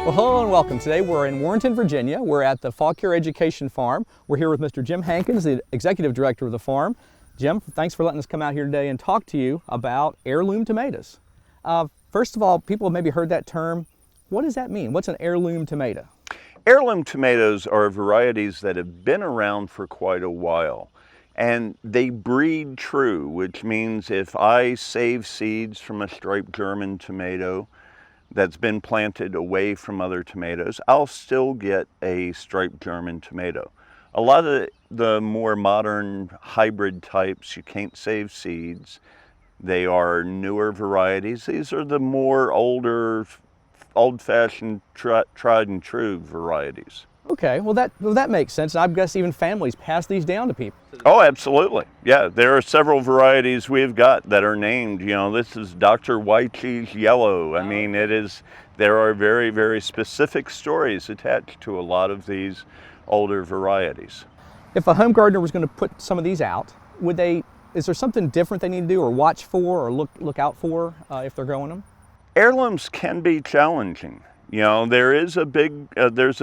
Well, hello and welcome. Today we're in Warrenton, Virginia. We're at the Fall Care Education Farm. We're here with Mr. Jim Hankins, the executive director of the farm. Jim, thanks for letting us come out here today and talk to you about heirloom tomatoes. First of all, people have maybe heard that term. What does that mean? What's an heirloom tomato? Heirloom tomatoes are varieties that have been around for quite a while, and they breed true, which means if I save seeds from a striped German tomato that's been planted away from other tomatoes, I'll still get a striped German tomato. A lot of the more modern hybrid types, you can't save seeds. They are newer varieties. These are the more older, old-fashioned, tried and true varieties. Okay, well that makes sense. I guess even families pass these down to people. Oh, absolutely. Yeah, there are several varieties we've got that are named. You know, this is Dr. Wyche's Yellow. I mean, there are very, very specific stories attached to a lot of these older varieties. If a home gardener was going to put some of these out, is there something different they need to do or watch for or look out for if they're growing them? Heirlooms can be challenging. You know, there's a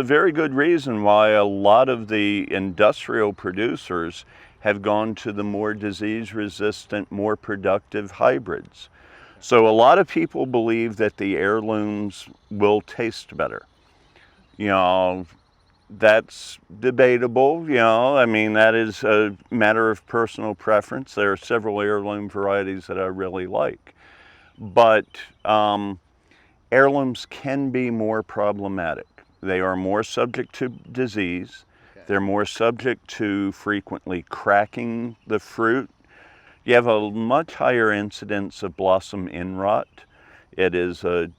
very good reason why a lot of the industrial producers have gone to the more disease-resistant, more productive hybrids. So a lot of people believe that the heirlooms will taste better. You know, that's debatable, you know, I mean, that is a matter of personal preference. There are several heirloom varieties that I really like. But heirlooms can be more problematic. They are more subject to disease. Okay. They're more subject to frequently cracking the fruit. You have a much higher incidence of blossom end rot. It is a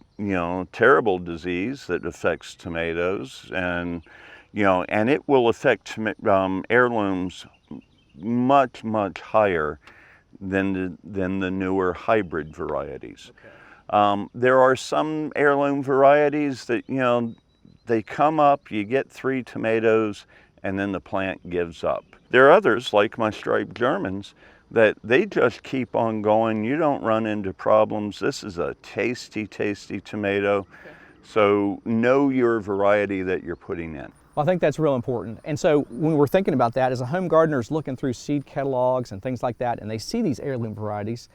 terrible disease that affects tomatoes, and it will affect heirlooms much much higher than the newer hybrid varieties. Okay. There are some heirloom varieties that, they come up, you get 3 tomatoes, and then the plant gives up. There are others, like my striped Germans, that they just keep on going. You don't run into problems. This is a tasty, tasty tomato. Okay. So know your variety that you're putting in. Well, I think that's real important. And so when we're thinking about that, as a home gardener is looking through seed catalogs and things like that, and they see these heirloom varieties,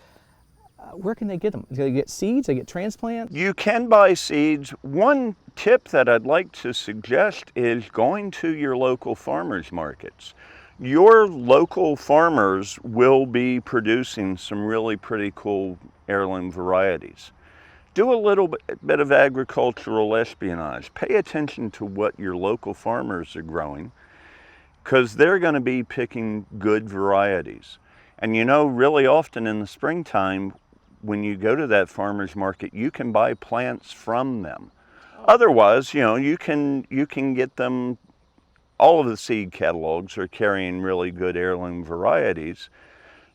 where can they get them? Do they get seeds? Do they get transplants? You can buy seeds. One tip that I'd like to suggest is going to your local farmers markets. Your local farmers will be producing some really pretty cool heirloom varieties. Do a little bit of agricultural espionage. Pay attention to what your local farmers are growing, because they're going to be picking good varieties. And really often in the springtime, when you go to that farmer's market, you can buy plants from them. Otherwise, you can get them. All of the seed catalogs are carrying really good heirloom varieties,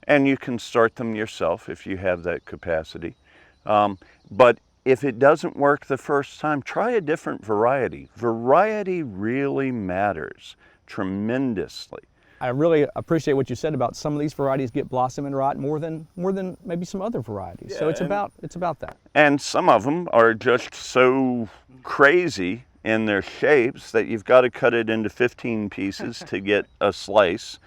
and you can start them yourself if you have that capacity. But if it doesn't work the first time, try a different variety. Variety really matters tremendously. I really appreciate what you said about some of these varieties get blossom and rot more than maybe some other varieties. Yeah, so it's about that. And some of them are just so crazy in their shapes that you've got to cut it into 15 pieces to get a slice.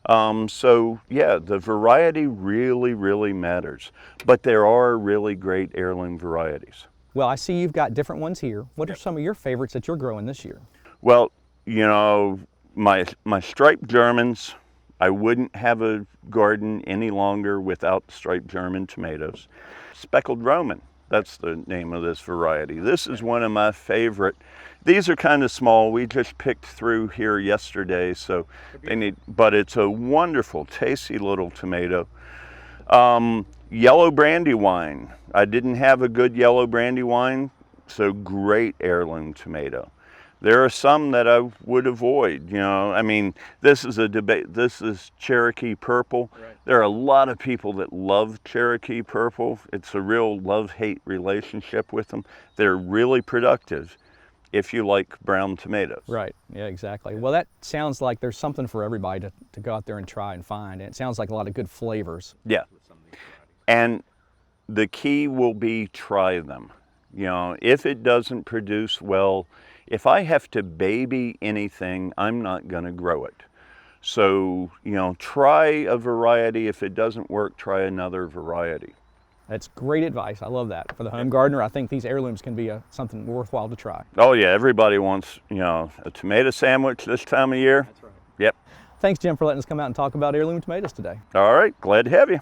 So yeah, the variety really, really matters. But there are really great heirloom varieties. Well, I see you've got different ones here. What are some of your favorites that you're growing this year? Well, my striped Germans, I wouldn't have a garden any longer without striped German tomatoes. Speckled Roman, that's the name of this variety. This is one of my favorite. These are kind of small. We just picked through here yesterday, so but it's a wonderful, tasty little tomato. Yellow Brandywine. I didn't have a good yellow Brandywine, so great heirloom tomato. There are some that I would avoid, I mean, this is a debate. This is Cherokee Purple. Right. There are a lot of people that love Cherokee Purple. It's a real love-hate relationship with them. They're really productive if you like brown tomatoes. Right, yeah, exactly. Well, that sounds like there's something for everybody to go out there and try and find. And it sounds like a lot of good flavors. Yeah, and the key will be try them. You know, if it doesn't produce well, if I have to baby anything, I'm not going to grow it. So, you know, try a variety. If it doesn't work, try another variety. That's great advice. I love that. For the home gardener, I think these heirlooms can be something worthwhile to try. Oh yeah, everybody wants, you know, a tomato sandwich this time of year. That's right. Yep. Thanks, Jim, for letting us come out and talk about heirloom tomatoes today. All right, glad to have you.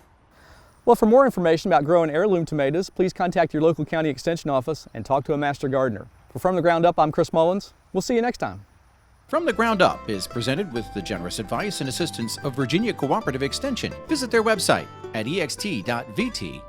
Well, for more information about growing heirloom tomatoes, please contact your local county extension office and talk to a master gardener. For From the Ground Up, I'm Chris Mullins. We'll see you next time. From the Ground Up is presented with the generous advice and assistance of Virginia Cooperative Extension. Visit their website at ext.vt.edu.